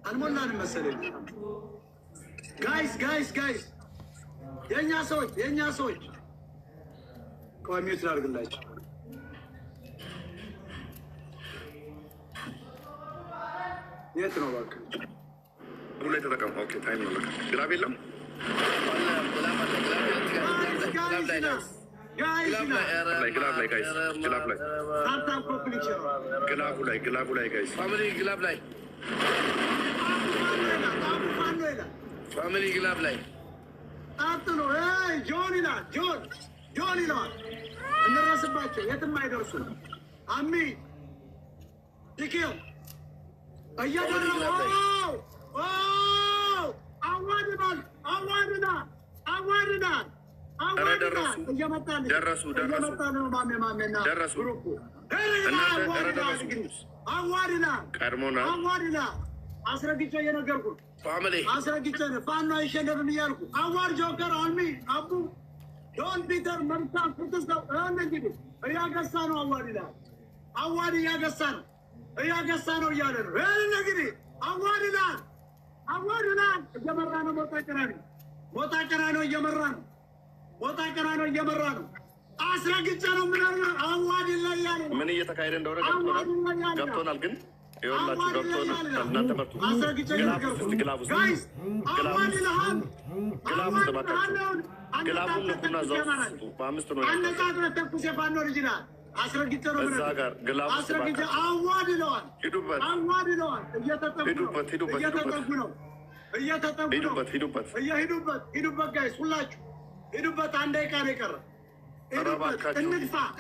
አልሞላንም መሰለኝ። ጋይስ የኛ ሰዎች ኮሚዩት ላድርግላችሁ። የት ነው እባክህ? ላይ ተጠቀሙ። ኦኬ ታይም ነው። ግላብ የለም። ግላቡ ላይ ጋይስ ፋሚሊ ግላብ ላይ አጥሎ ጆን ይላል። ጆን ይለዋል። እንረስባቸው የትም አይደርሱ። አሚ ዲኪው እያደረገው አስረግጬ እየነገርኩ አስረግጬ ፋኖ አይሸነፍም እያልኩ አዋር ጆከር አልሚ አቡ ዶን ፒተር መምታን ፍትስተው እንግዲህ እያገሳ ነው። አዋር ይላል። አዋር እያገሳ ነው እያለ ነው። እንግዲህ አዋር ይላል። እየመራ ነው። ሞጣ ቀራኒዮ እየመራ ነው። አስረግጬ ነው ምናምን አዋር ይላል። ምን እየተካሄደ እንደሆነ ገብቶናል ግን ይኸውላችሁ ገብቶናል። እናንተ መርቱ። ግላቡን ንኩና እዛው በአምስት ነው ተኩስ የፋኖ ልጅ ናት። አስረግጬ ነው እዛ ጋር ግላቡ አዋድለዋል። ሂዱበት። ጋይስ ሁላችሁ ሂዱበት። አንድ ደቂቃ ነው የቀረ።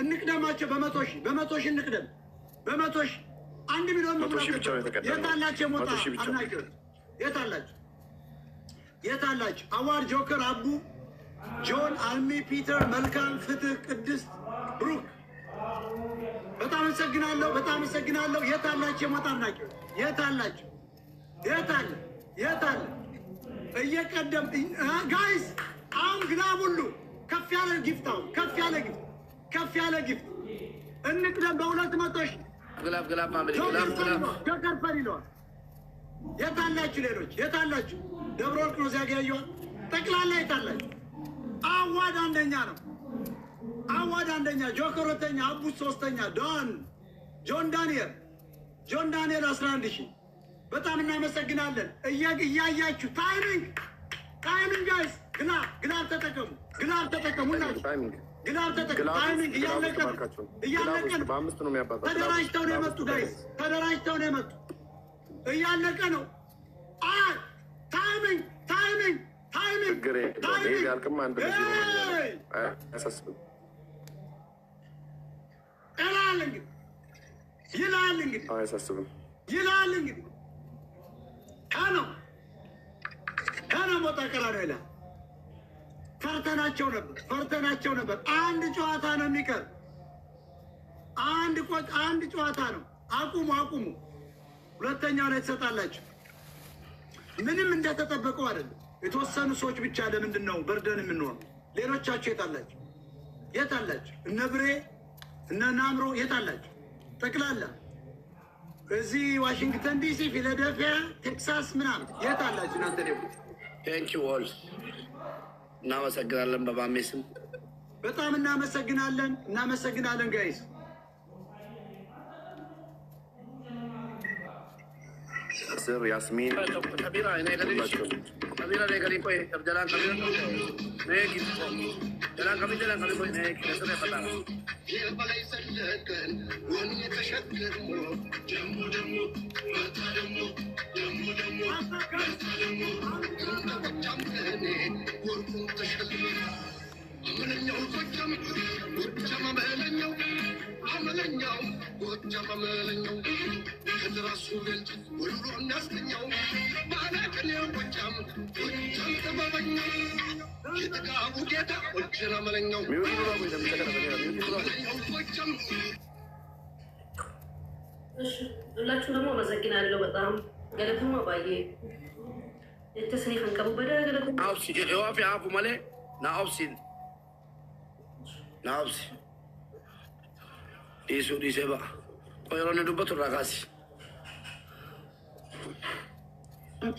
እንቅደማቸው። በመቶ ሺህ እንቅደም። በመቶ ሺህ 1 ሚሊዮን የታላቸው ሞጣ አድናቂዎች የታላቸው አዋር ጆከር አቡ ጆን አልሚ ፒተር መልካም ፍትህ ቅድስት ብሩክ በጣም አመሰግናለሁ። የታላቸው የሞጣ አድናቂዎች የታለ እየቀደም ጋይስ አሁን ግላብ ሁሉ ከፍ ያለ ጊፍት እንቅደም። በ200 ሺህ ግላብ ጆከር ፈሪ ይለዋል። የታላችሁ ሌሎች የታላችሁ? ደብረ ወርቅ ነው ሲያገያየዋል። ጠቅላላ የታላችሁ? አዋድ አንደኛ ነው። ጆከር 2ኛ፣ አቡት 3ኛ፣ ጆን ዳንኤል 11 ሺህ። በጣም እናመሰግናለን። እያያችሁ ታይሚንግ ጋይስ ግላብ ተጠቀሙ። ናቸው ግላብ ተጠቀሙ። ታይሚንግ እያለቀ ተደራጅተው ነው የመጡ ጋይስ፣ እያለቀ ነው። ታይሚንግ ይላል እንግዲህ ከነው ሞጣ ቀራኒዮ ይላል። ፈርተናቸው ነበር። አንድ ጨዋታ ነው የሚቀር። አንድ ጨዋታ ነው። አቁሙ። ሁለተኛው ላይ ትሰጣላችሁ። ምንም እንደተጠበቀው አይደለም። የተወሰኑ ሰዎች ብቻ ለምንድን ነው በርደን የምንሆነው? ሌሎቻችሁ የታላችሁ? እነ ብሬ እነ ናምሮ የታላችሁ? ጠቅላላ እዚህ ዋሽንግተን ዲሲ፣ ፊላደልፊያ፣ ቴክሳስ ምናምን የታላችሁ? እናንተ ደግሞ ቴንኪው ኦል እናመሰግናለን። በባሜ ስም በጣም እናመሰግናለን ጋይስ። ስር ያስሚን ከቢራ የበላይ ዘለቀን ወን የተሸገር ደግሞ ወርቁን ተሸግር አመለኛው ጎጃም አመለኛው ከድራሱ ልጅ ወሎ እናስገኘው ባለቅኔው ጎጃም ጥበበኛው የተጋቡ ጌታ ጎጃም አመለኛው ጎጃም። ሁላችሁ ደግሞ አመሰግናለሁ በጣም ገለተማ ባዬ የተስኔ ከንቀቡ በደ ገለተማ አውሲ የዋፊ አፉ ማለ ናአውሲን ዲሴባ ቆይሮን ዱበቱ ራካሲ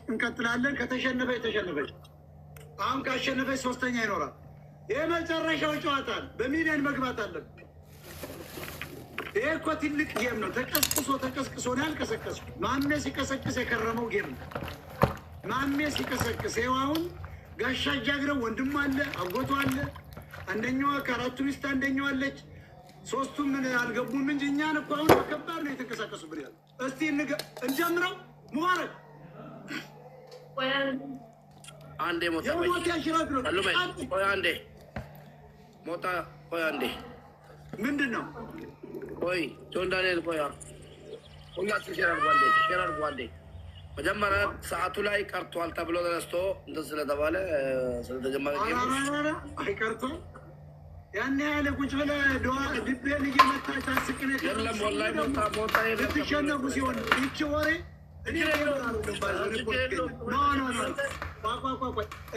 እንቀጥላለን። ከተሸነፈ የተሸነፈች አሁን ካሸነፈች ሶስተኛ ይኖራል። የመጨረሻው ጨዋታ በሚሊዮን መግባት አለብን። ይሄ እኮ ትልቅ ጌም ነው። ተቀስቅሶ ነው ያልቀሰቀሱ። ማሜ ሲቀሰቅስ የከረመው ጌም ነው። ማሜ ሲቀሰቅስ ይኸው አሁን ጋሻ ጃግረው ወንድሙ አለ፣ አጎቱ አለ። አንደኛዋ ከአራቱ ሚስት አንደኛዋ አለች። ሶስቱም ምን አልገቡም እንጂ እኛን እኮ አሁን በከባድ ነው የተንቀሳቀሱብን ያለ። እስቲ እንጀምረው። ሙባረክ አንዴ ሞታ የሞት ያሽራት ነው። አንዴ ሞታ አንዴ ምንድን ነው? ቆይ ጆን ዳንኤል ቆያ ሁላችሁ ሼር አድርጉ። መጀመሪያ ሰዓቱ ላይ ቀርቷል ተብሎ ተነስቶ እንትን ስለተባለ ስለተጀመረ አይቀርቶ ያን ያህል ቁጭ ብለህ ድቤን እየመታች አስቅን የለም ወላሂ ሞታ ልትሸነፉ ሲሆን ይቺ ወሬ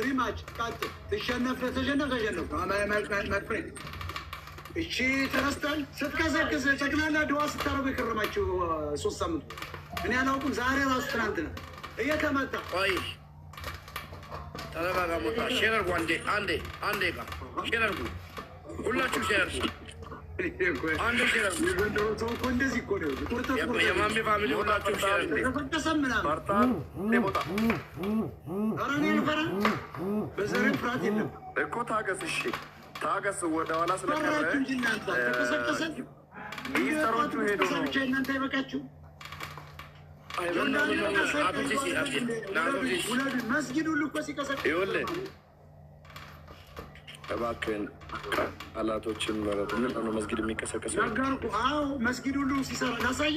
ሪማች ተሸነፍ እቺ ተረስታል። ስትቀዘቅዝ ጠቅላላ ድዋ ስታረጉ የከረማችሁ 3 ሳምንት እኔ አላውቅም። ዛሬ ራሱ ትናንት ነው እየተመታ ቆይ ተረጋጋ። ሞታ ሼር አድርጉ። አንዴ ጋ ሼር አድርጉ። ሁላችሁ ሼር አድርጉ። አንዴ ሼር አድርጉ። እንደዚህ እኮ ነው የማሜ ፋሚሊ ሁላችሁ ሼር አድርጉ። ተፈቀሰም ምናምን ኧረ እኔ ልፈራ በዘሬን ፍርሃት የለም እኮ ታገስ። እሺ ታገስ። ወደ ኋላ ስለቀረ እንጂ እናንተ ተቀሰቀሰ ሚኒስተሮቹ ሄዶ ነው ብቻ እናንተ አይበቃችሁ። መስጊድ ሁሉ እኮ ሲቀሰቅስ ይኸውልህ እባክህን ቃላቶችን መረጥ። ምን ነው መስጊድ የሚቀሰቀሰው? ነገርኩ። አዎ መስጊድ ሁሉ ሲሰራ ላሳይ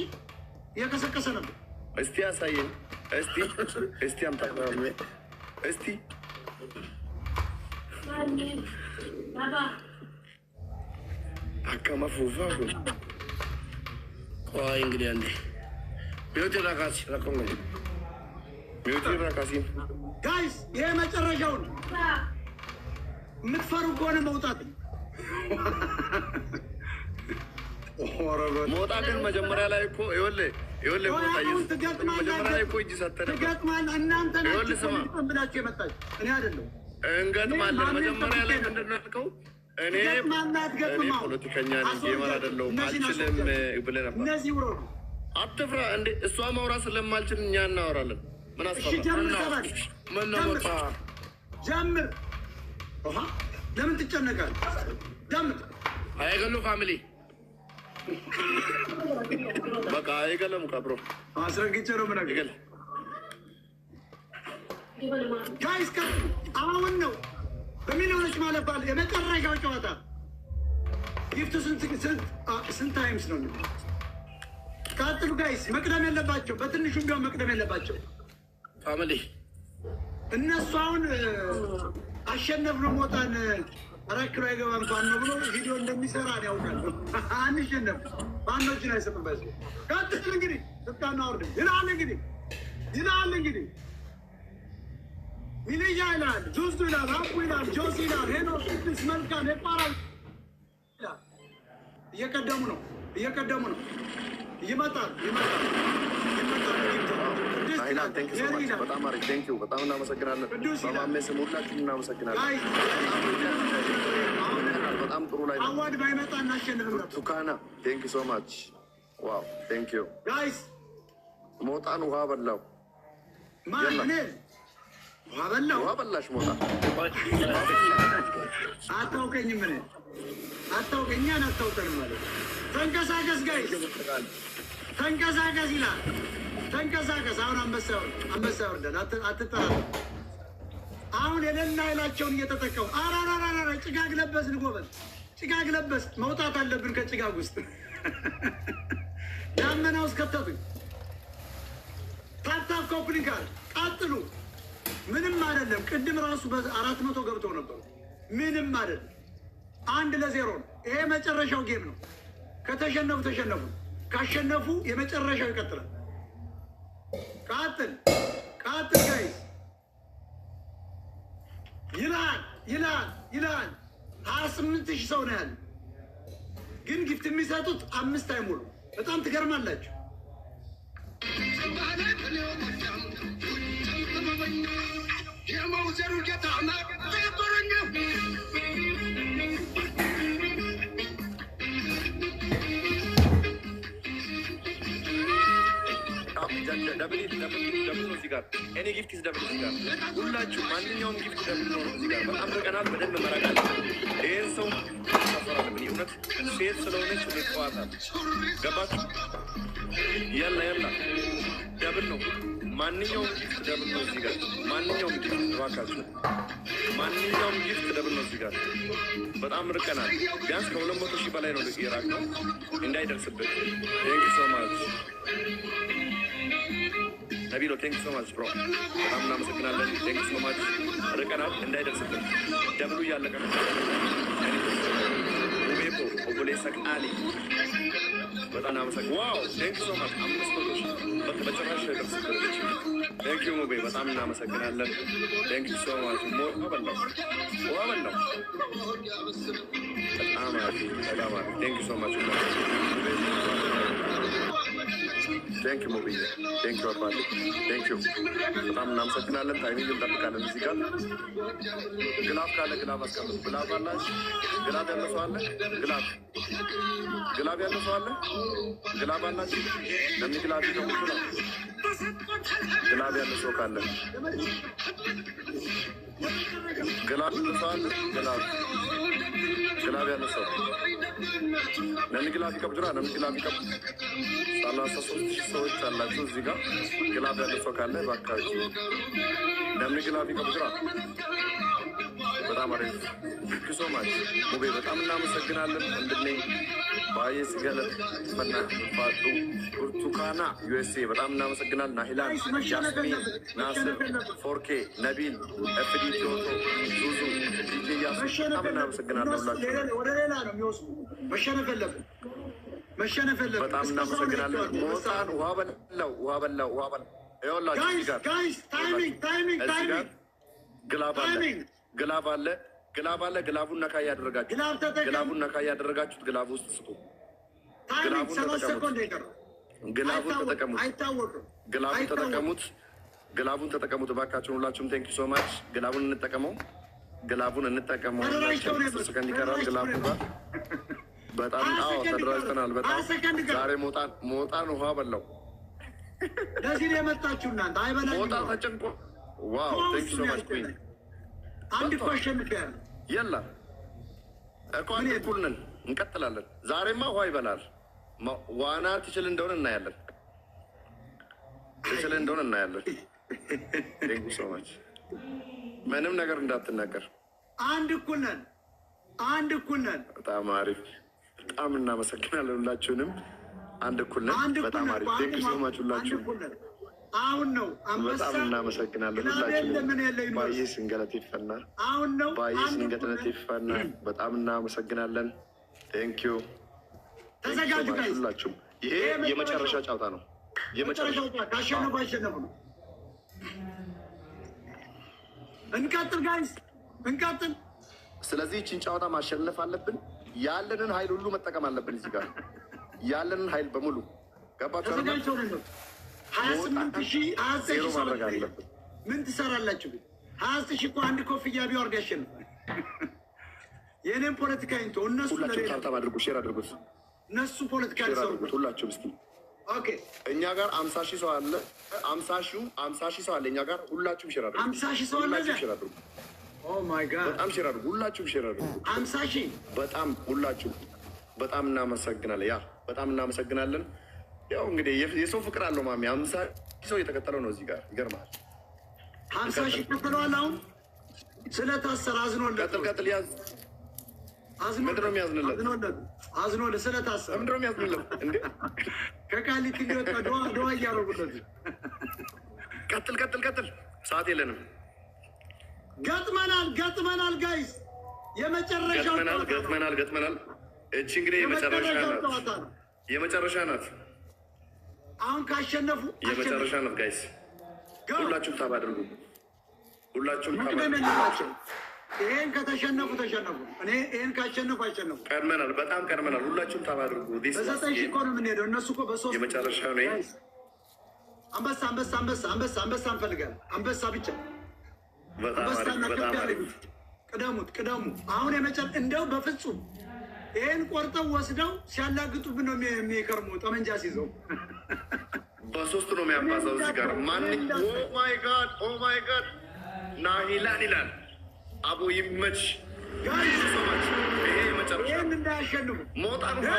እየቀሰቀሰ ነበር። እስቲ ያሳየን። እስቲ አምጣ። እስቲ አካማፉፋ ቆይ እንግዲህ አንዴ ሚውት ራካሲ ጋይስ ይሄ መጨረሻው ነው። የምትፈሩ ከሆነ መውጣት ሞጣ ግን መጀመሪያ ላይ እኮ ይኸውልህ መጀመሪያ ላይ እኮ እጅ ሰተህ ነበር። ትገጥማለህ። እናንተ ናችሁ ብላችሁ የመጣችሁ እኔ አይደለሁም። እንገጥማለን። መጀመሪያ ላይ ምንድን ነው ያልከው? እኔ ፖለቲከኛ ነኝ ጌመር አይደለሁም አልችልም ብለህ ነበር። እነዚህ ውረዱ። አትፍራ እንዴ! እሷ ማውራት ስለማልችል እኛ እናወራለን። ምን አስፈራ? ጀምር። ለምን ትጨነቃለህ? ጀምር። አይገሉ ፋሚሊ በቃ አይገለም። ካብሮ አስረግጬ ነው ምን አገል ጋይስ አሁን ነው በሚሊዮኖች ማለት ባለ የመጨረሻው ጨዋታ ጊፍቱ ስንት ታይምስ ነው? ቀጥሉ ጋይስ። መቅደም የለባቸው በትንሹ ቢሆን መቅደም የለባቸው ፋሚሊ። እነሱ አሁን አሸነፍነው ሞጣን 4 ኪሎ አይገባም እንኳን ነው ብሎ ቪዲዮ እንደሚሰራ ነው ያውቃል። አንሸነፍ ባንዶችን አይሰጥበት። ቀጥል እንግዲህ ስልጣና ወርድ ይላል እንግዲህ ሚሊያ ይላል፣ ጁስ ይላል፣ አፑ ይላል፣ ጆስ ይላል፣ ሄኖክ ቅዱስ መልካም የፓራል እየቀደሙ ነው። ይመጣል። በጣም አሪፍ ቴንኪው። በጣም እናመሰግናለን። በማሜ ስም ሁላችሁም እናመሰግናለን። በጣም ጥሩ ላይ ነው። አዋድ ባይመጣ እናሸንፍ ነበር። ቱካና ቴንኪው ሶ ማች ዋው ቴንኪው ጋይስ። ሞጣን ውሃ በላው። ማን እኔ ውሃ በላሽ ሞጣ። አታውቀኝም። እኔ እኛን አታውቀንም ማለት ተንቀሳቀስ ጋይስ፣ ተንቀሳቀስ ይላል። ተንቀሳቀስ። አሁን አንበሳ ይወርዳል። አትጠራ። አሁን የሌላ ኃይላቸውን እየተጠቀሙ አራራራ ጭጋግ ለበስን። ጎበዝ ጭጋግ ለበስ። መውጣት አለብን ከጭጋግ ውስጥ። ዳመና ውስጥ ከተቱኝ። ታፕታፕ ኮፕሊንግ አለ። ቀጥሉ። ምንም አይደለም። ቅድም ራሱ በ400 ገብተው ነበሩ። ምንም አይደለም። 1-0 ነው። ይሄ መጨረሻው ጌም ነው። ከተሸነፉ ተሸነፉ፣ ካሸነፉ የመጨረሻው ይቀጥላል። ቀጥል ጋይስ። ይላል 28,000 ሰው ነው ያለ፣ ግን ጊፍት የሚሰጡት 5 አይሞሉ። በጣም ትገርማላችሁ። ዘሩ ጌታና ቤቶረኛ ደብል ነው እዚህ ጋር እኔ ጊፍት ደብል እዚህ ጋር ሁላችሁ ማንኛውም ጊፍት ደብል ነው እዚህ ጋር በጣም ርቀናል። በደንብ መራቃል። ይህን ሰው ታፈራለብን። እውነት ሴት ስለሆነች ይጠዋታል። ገባችሁ? ያላ ደብል ነው። ማንኛውም ጊፍት ደብል ነው እዚህ ጋር ማንኛውም ጊፍት እባካችሁ፣ ማንኛውም ጊፍት ደብል ነው እዚህ ጋር። በጣም ርቀናል። ቢያንስ ከ200,000 በላይ ነው የራቅ ነው እንዳይደርስብን። ቴንክ ሶ ማች ነቢሎ ቴንክ ሶ ማች ብሮ፣ በጣም እናመሰግናለን። ቴንክ ሶ ማች። ርቀናል እንዳይደርስብን። ደብሉ እያለቀ ነው። ቤኮ ኦቦሌ ሰቃሊ በጣም እናመሰግ ዋው ቴንክ ሶ ማች 500,000 በጭራሽ አይደርስብን። ቴንክ ዩ ሙቤ በጣም እናመሰግናለን። ቴንክ ሶ ማች ሞ በላው በጣም በጣም ቴንክ ሶ ማች ቴንክ ዩ ሙቢ ቴንክ ዩ አባቴ ቴንክ ዩ በጣም እናመሰግናለን። ታይሚንግ እንጠብቃለን። እዚህ ጋር ግላፍ ካለ ግላፍ አስቀምጡ። ግላፍ አላችሁ? ግላፍ ያለ ሰው አለ? ግላፍ ያለ ሰው አለ? ግላፍ አላችሁ? ለምን ግላፍ ነው? ግላፍ ያለ ሰው ካለ ግላፍ ያለ ሰው አለ? ግላፍ ያለ ሰው ለምን ግላፍ ይቀብድራ? ለምን ግላፍ ይቀብድ 33,000 ሰዎች አላችሁ እዚህ ጋር። ግላፍ ያለ ሰው ካለ እባካችሁ ለምን ግላፍ ይቀብድራ? በጣም አሪፍ ሶማች ሙቤ በጣም እናመሰግናለን። ወንድሜ ባየስ ገለት ፈና ፋጡ ብርቱካና ዩኤስኤ በጣም እናመሰግናለን። ናሂላን ያስሚን ናስር 4K ነቢል ኤፍዲ ቲዮቶ ዙዙ ዲያስ በጣም እናመሰግናለን። ሁላችሁ ወደ ሌላ ነው የሚወስዱ መሸነፍ የለብን በጣም እናመሰግናለን። ሞጣን ውሃ በላው ይኸውላችሁ እዚህ ጋር ግላብ አለ። ግላቡን ነካ ያደረጋችሁት ግላቡ ውስጥ ስጡ። ግላቡን ተጠቀሙት እባካችሁን ሁላችሁም። ቴንክ ዩ ሶ ማች። ግላቡን እንጠቀመው። ሰከንድ ይቀራል ግላቡ ጋር በጣም ተደራጅተናል። በጣም ዛሬ ሞጣን ውሃ በላው። ለዚህ ነው የመጣችሁ እናንተ አይበላችሁ። ሞጣ ተጨንቆ ዋው ቴንክ ዩ ሶ ማች ኩኝ። አንድ ኮሽን ብቻ የላ እኮ አንድ እኩል ነን። እንቀጥላለን። ዛሬማ ውሃ ይበላል። ዋና ትችል እንደሆነ እናያለን። ቴንክ ዩ ሶ ማች። ምንም ነገር እንዳትናገር። አንድ እኩል ነን። በጣም አሪፍ። በጣም እናመሰግናለን ሁላችሁንም። አንድ እኩል ነን። በጣም አሪፍ ቴንክ ዩ ሶ ማች ሁላችሁ። አሁን ነው በጣም እናመሰግናለን ሁላችሁንም። ባዬ ስንገለት ይፈና በጣም እናመሰግናለን። ቴንክ ዩ ተዘጋጁ ሁላችሁም። ይሄ የመጨረሻ ጨዋታ ነው። የመጨረሻው ካሸነፉ ነው። እንቀጥል ጋይስ እንቀጥል። ስለዚህ ይህችን ጨዋታ ማሸነፍ አለብን። ያለንን ኃይል ሁሉ መጠቀም አለብን። እዚህ ጋር ያለንን ኃይል በሙሉ ገባችሁ? 28,000 ማድረግ አለብን። ምን ትሰራላችሁ? 20,000 እኮ አንድ ኮፍያ ቢወርድ ያሸንፋል። የእኔም ፖለቲካ ይንቶ እነሱ ሁላችሁም ታብታብ አድርጉ፣ ሼር አድርጉት። እነሱ ፖለቲካ አድርጉት ሁላችሁም። እስኪ እኛ ጋር 50,000 ሰው አለ። 50,000 ሰው አለ እኛ ጋር። ሁላችሁም ሼር አድርጉ። 50,000 ሰው አለ። ሼር አድርጉ። ኦ ማይ ጋድ በጣም ሼር አድርጉ። ሁላችሁም ሼር አድርጉ። 50,000 በጣም ሁላችሁም በጣም እናመሰግናለን። በጣም እናመሰግናለን። ያው እንግዲህ የሰው ፍቅር አለው ማሚ። 50,000 ሰው እየተከተለው ነው እዚህ ጋር። ይገርማል። 50,000 ይከተለዋል። አሁን ስለታሰረ አዝኖለት ቀጥል ያዝ። ምንድን ነው የሚያዝንለት? አዝኖለት ስለታሰረ ምንድን ነው የሚያዝንለት? እንዴ ከቃሊቲ ሊወጣ ደዋ እያደረጉለት። ቀጥል። ሰዓት የለንም። ገጥመናል ጋይስ። የመጨረሻው ገጥመናል። እቺ እንግዲህ የመጨረሻ ናት። አሁን ካሸነፉ የመጨረሻ ናት ጋይስ። ሁላችሁም ታብ አድርጉ። ይሄን ከተሸነፉ ተሸነፉ። እኔ ይሄን ካሸነፉ አሸነፉ። ቀድመናል፣ በጣም ቀድመናል። ሁላችሁም ታብ አድርጉ። በ9,000 እኮ ነው የምንሄደው። እነሱ እኮ በ3 የመጨረሻ ነው። አንበሳ እንፈልጋለን። አንበሳ ብቻ ቅደሙ። አሁን የመጨረሻ እንደው በፍጹም ይህን ቆርጠው ወስደው ሲያላግጡብን ነው የሚከርሙ ጠመንጃ ሲይዘው በሶስት ነው የሚያባዛው። እዚህ ጋር ማን ኦ ማይ ጋድ ናሂላን ይላል። አቦ ይመች ይሄ የመጨረሻ ይህን እንዳያሸንፉ ሞጣን ውሃ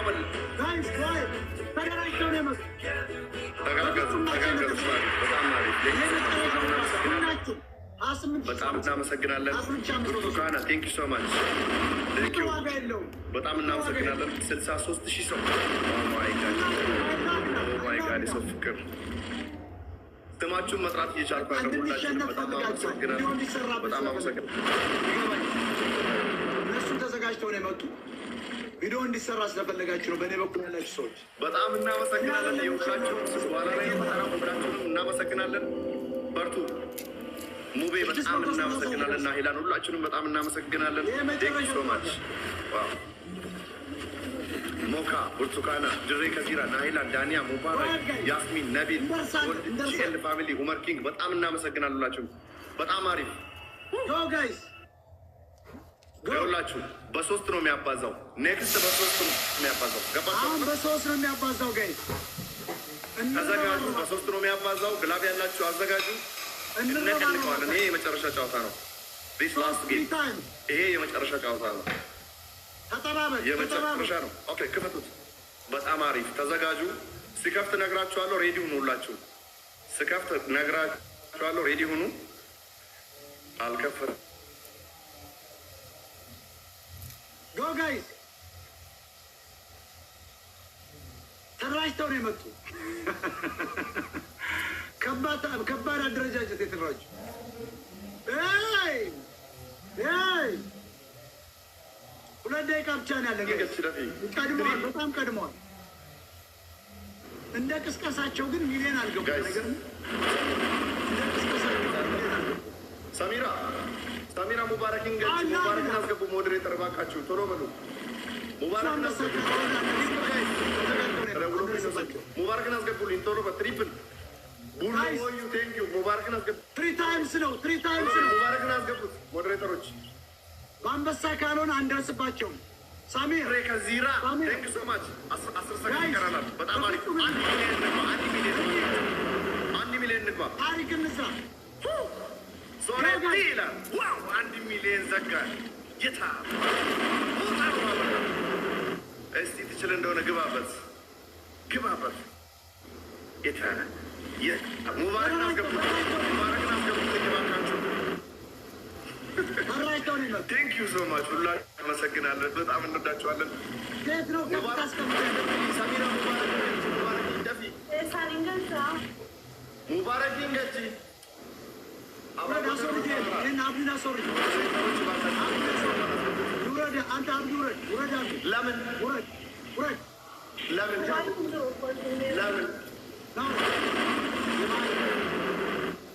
በላ ተደራጅተው ነው የመጡ ተጋገዙ። በጣም በጣም እናመሰግናለን። ብርቱካና ቴንክ ዩ ሶ ማች በጣም እናመሰግናለን። 63,000 ሰው ኦማይ ጋድ የሰው ፍቅር ስማችሁን መጥራት እየቻልኩ ሁላችሁም በጣም አመሰግናለሁ። በጣም አመሰግናለሁ። እነሱ ተዘጋጅተው ነው የመጡ ቪዲዮ እንዲሰራ ስለፈለጋችሁ ነው። በእኔ በኩል ያላችሁ ሰዎች በጣም እናመሰግናለን። የሁላችሁ በኋላ ላይ የመጠራ ሁላችሁንም እናመሰግናለን። በርቱ። ሙቤ በጣም እናመሰግናለን። ናሂላን ሁላችሁንም በጣም እናመሰግናለን። ቴንክ ዩ ሶ ማች። ሞካ፣ ብርቱካና፣ ድሬ ከዚራ፣ ናሂላን፣ ዳንያ፣ ሙባረክ፣ ያስሚን፣ ነቢል፣ ጂኤል ፋሚሊ፣ ኡመር ኪንግ በጣም እናመሰግናለን። ሁላችሁም በጣም አሪፍ ሁላችሁ በሶስት ነው የሚያባዛው። ኔክስት በሶስት ነው የሚያባዛው። ገባችሁ? በሶስት ነው የሚያባዛው። ጋይ ተዘጋጁ። በሶስት ነው የሚያባዛው። ግላብ ያላችሁ አዘጋጁ። እንቀልቀዋለን። ይሄ የመጨረሻ ጨዋታ ነው። ዲስ ላስት ጌም። ይሄ የመጨረሻ ጨዋታ ነው። የመጨረሻ ነው። ኦኬ ክፈቱት። በጣም አሪፍ ተዘጋጁ። ሲከፍት ነግራችኋለሁ። ሬዲ ሁኑ። ሁላችሁ ሲከፍት ነግራችኋለሁ። ሬዲ ሁኑ። አልከፈትም። ጎ ጋይስ ተደራጅተው ነው የመጡ። ከባድ አደረጃጀት የተደራጁ ሁለት ደቂቃ ብቻ ነው ያለ። ቀድመዋል፣ በጣም ቀድመዋል። እንደ ቅስቀሳቸው ግን ሚሊዮን አልገቡ። ነገር ሳሚራ ሙባረክን ሙባረክን አስገቡ። ሞዴሬተር እባካችሁ ቶሎ በሉ። ሙባረክን አስገቡልኝ ቶሎ በትሪፕል ቡሉ ቴንክ ዩ። ሙባረክን አስገቡ። ትሪ ታይምስ ነው ሙባረክን አስገቡት ሞዴሬተሮች። በአንበሳ ካልሆነ አንደርስባቸውም። ሳሚር ከዚራ ቴንክ ዩ ሶ ማች። 10 ሰከንድ ይቀራል። በጣም አሪፍ። 1 ሚሊዮን ንግባ። ታሪክ እንስራ። ሶሬቲ ይላል። ዋው 1 ሚሊዮን ዘጋ። ጌታ እስቲ ትችል እንደሆነ ግባበት። ጌታ ሙባረክን አስገቡት። ቴንክ ዩ ሶ ማች። ሁላችሁ አመሰግናለን። በጣም እንወዳችኋለን። ሰሚራ ሙባረክ ንገጂ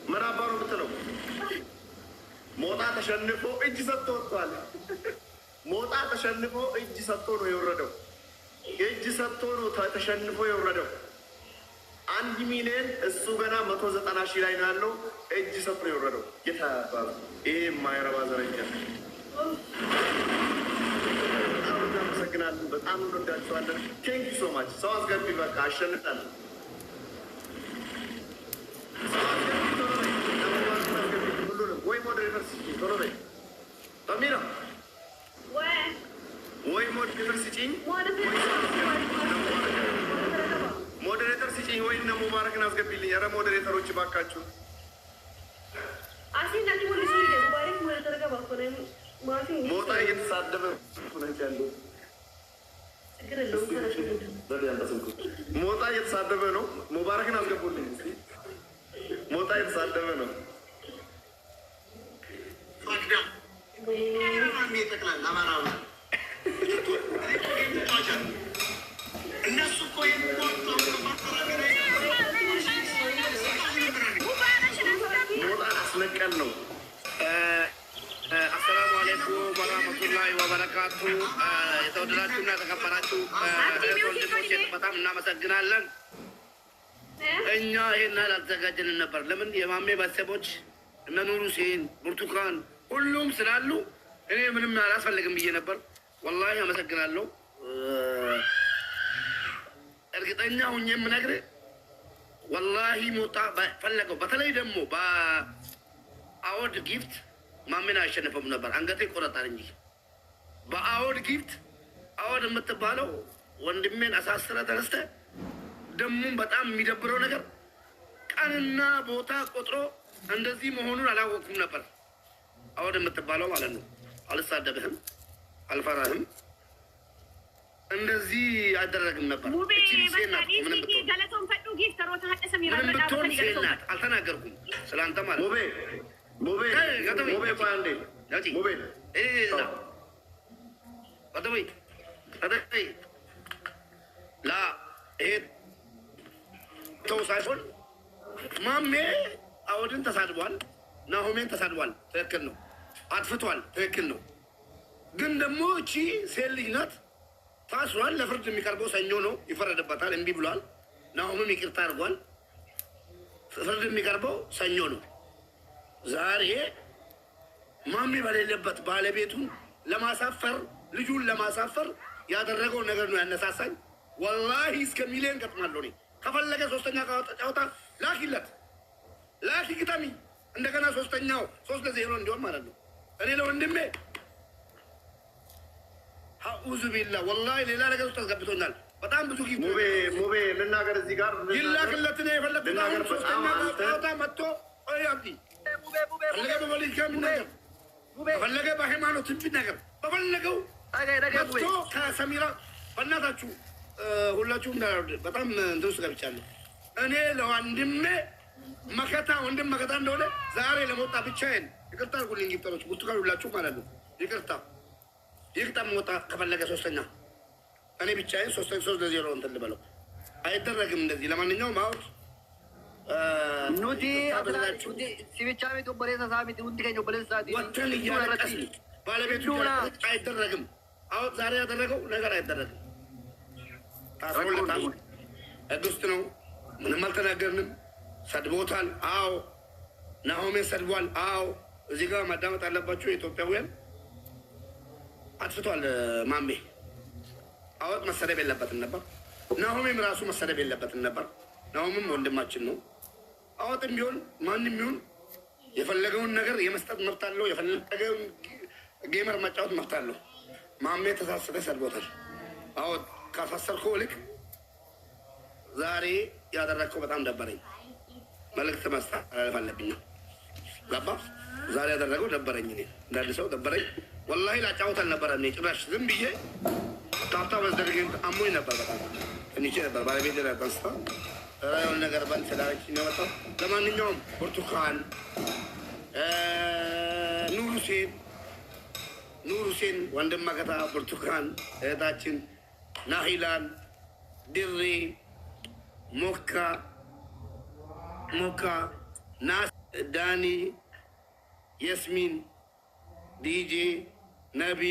ምን አባሩ ብትለው ሞጣ ተሸንፎ እጅ ሰጥቶ ወጥቷል። ሞጣ ተሸንፎ እጅ ሰጥቶ ነው የወረደው። እጅ ሰጥቶ ነው ተሸንፎ የወረደው። 1 ሚሊዮን እሱ ገና 190,000 ላይ ነው ያለው። እጅ ሰጥቶ ነው የወረደው። የታባለ ይሄ የማይረባ ዘረኛ። በጣም እናመሰግናለን። በጣም እንወዳችኋለን። ቴንክ ዩ ሶ ማች። ሰው አስገቢ። በቃ አሸንፋለሁ። ወይ ሞዴሬተር ስጪኝ ቶሎ በይ። ሰሚራ ወይ ሞዴሬተር ስጪኝ፣ ሞዴሬተር ስጪኝ ወይ እነ ሙባረክን አስገቢልኝ። ኧረ ሞዴሬተሮች እባካችሁ። ሞጣ እየተሳደበ ሞጣ እየተሳደበ ነው። ሙባረክን አስገቡልኝ። ሞጣ እየተሳደበ ነው። ሞጣን አስነቀል ነው። አሰላሙ አለይኩም ወራህመቱላሂ ወበረካቱ። የተወደዳችሁና የተከበራችሁ ወንድሞቼ በጣም እናመሰግናለን። እኛ ይሄን አላዘጋጀንም ነበር። ለምን የማሜ ቤተሰቦች እነ ኑር ሁሴን፣ ብርቱካን ሁሉም ስላሉ እኔ ምንም አላስፈልግም ብዬ ነበር። ወላሂ አመሰግናለሁ። እርግጠኛ ሁኜ የምነግርህ ወላሂ ሞጣ ፈለገው። በተለይ ደግሞ በአወድ ጊፍት ማሜን አያሸንፈም ነበር፣ አንገቴ ይቆረጣል እንጂ በአወድ ጊፍት አወድ የምትባለው ወንድሜን አሳስረ ተነስተ ደሙን በጣም የሚደብረው ነገር ቀንና ቦታ ቆጥሮ እንደዚህ መሆኑን አላወቅኩም ነበር። አወድ የምትባለው ማለት ነው። አልሳደብህም፣ አልፈራህም፣ እንደዚህ አይደረግም ነበር። ምንም ብትሆን ሴት ናት። አልተናገርኩም ስለአንተ ማለት ላ ይሄ ተው ሳይሆን ማሜ አወድን ተሳድቧል፣ ናሆሜን ተሳድቧል። ትክክል ነው፣ አጥፍቷል። ትክክል ነው። ግን ደግሞ እቺ ሴት ልጅ ናት፣ ታስሯል። ለፍርድ የሚቀርበው ሰኞ ነው፣ ይፈረድበታል። እምቢ ብሏል። ናሆምም ይቅርታ አድርጓል። ፍርድ የሚቀርበው ሰኞ ነው። ዛሬ ማሜ በሌለበት ባለቤቱን ለማሳፈር ልጁን ለማሳፈር ያደረገው ነገር ነው ያነሳሳኝ። ወላሂ እስከ ሚሊዮን ገጥማለሁ እኔ። ከፈለገ ሶስተኛ ጫወታ ላኪለት፣ ላኪ ግጠሚ። እንደገና ሶስተኛው 3-0 እንዲሆን ማለት ነው። እኔ ለወንድሜ አኡዙ ቢላ ወላሂ ሌላ ነገር ውስጥ አስገብቶኛል። በጣም ብዙ ጊዜ ሙቤ ልናገር እዚህ ጋር ይላክለት ነው የፈለግኩት። አሁን ሶስተኛ ጫወታ መጥቶ አብዲ ፈለገ በፖለቲካ ነገር በፈለገ በሃይማኖት እንትን ነገር በፈለገው መጥቶ ከሰሚራ በእናታችሁ ሁላችሁም በጣም እንትን ውስጥ ገብቻለሁ። እኔ ለወንድሜ መከታ ወንድም መከታ እንደሆነ ዛሬ ለመውጣ ብቻዬን ይቅርታ አድርጉልኝ። ጊፍተሮች ብርቱካን ሁላችሁ ማለት ነው ይቅርታ ይቅጣም ወጣ ከፈለገ ሶስተኛ እኔ ብቻዬን 3-0 እንትን ልበለው አይደረግም እንደዚህ። ለማንኛውም አሁን ኑቲ ሲብቻ ቤት ወበሌ ሳሳቢት ውድ ከኝ ወበሌ ሳዲ ወተን እያለቀስ ባለቤቱ አይደረግም። አሁን ዛሬ ያደረገው ነገር አይደረግም። ታስሮለታል። ህግ ውስጥ ነው። ምንም አልተናገርንም። ሰድቦታል። አዎ ናሆሜን ሰድቧል። አዎ እዚህ ጋር ማዳመጥ አለባቸው የኢትዮጵያውያን። አጥፍቷል ማሜ። አወጥ መሰደብ የለበትም ነበር። ናሆሜም ራሱ መሰደብ የለበትም ነበር። ናሆምም ወንድማችን ነው። አወጥም ቢሆን ማንም ቢሆን የፈለገውን ነገር የመስጠት መብት አለው። የፈለገውን ጌመር መጫወት መብት አለው። ማሜ ተሳስተ ሰድቦታል። አወጥ ካሳሰርከው ልክ ዛሬ ያደረግከው በጣም ደበረኝ። መልዕክት ማስተላለፍ አለብኝ። ገባ? ዛሬ ያደረገው ደበረኝ። እኔ እንዳንድ ሰው ደበረኝ። ወላሂ ላጫወት አልነበረም። እኔ ጭራሽ ዝም ብዬ ታብታ በዝደርግ አሞኝ ነበር። በጣም ትንሽ ነበር። ባለቤት ላይ ተንስታ የሆነ ነገር በል ስላለች ነው የመጣው። ለማንኛውም ብርቱካን፣ ኑር ሁሴን ወንድም መከታ፣ ብርቱካን እህታችን፣ ናሂላን፣ ድሬ፣ ሞካ፣ ናስ፣ ዳኒ፣ የስሚን፣ ዲጄ፣ ነቢ